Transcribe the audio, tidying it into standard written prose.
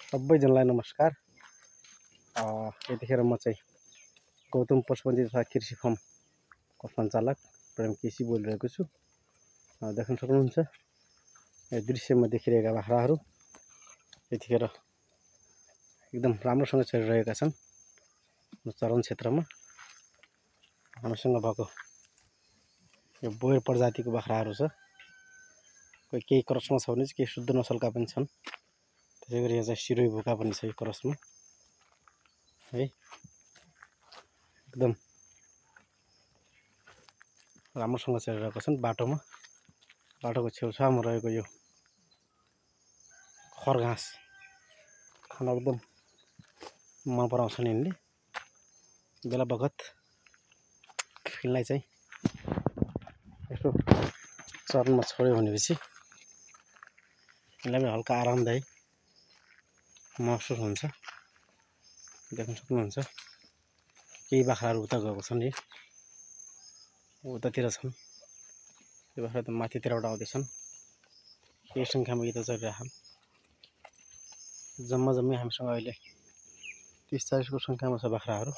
सबैजनालाई नमस्कार। यतिखेर म चाहिँ गौतम पशुपन्छी तथा कृषि फार्मको सञ्चालक प्रेम केसी बोलिरहेको छु। देख्न सक्नुहुन्छ यो दृश्यमा देखिरहेका बाख्राहरू यतिखेर एकदम राम्रोसँग चलिरहेका छन्। चरण क्षेत्रमा हामीसँग भएको यो बोयर प्रजातिको बाख्राहरू छ। कोही केही क्रसमा छ भने चाहिँ केही शुद्ध नसलका पनि छन्। त्यसै गरी यहाँ चाहिँ सिरोही भोका पनि छ यो क्रसमा है। एकदम राम्रोसँग चलिरहेका छन्। बाटोको छेउछाउमा रहेको यो खर घाँस खान एकदम मन पराउँछन् यिनले। बेला बखत यिनलाई चाहिँ यसो चरणमा छोड्यो भनेपछि यिनलाई पनि हल्का आरामदायी महसुस हुन्छ। देख्न सक्नुहुन्छ केही बाख्राहरू उता गएको छन्। उतातिर छन् यो बाख्रा त माथितिरबाट आउँदैछन्। केही सङ्ख्यामा यता चलिरहेछन्। जम्मै हामीसँग अहिले 30-40 को सङ्ख्यामा छ बाख्राहरू।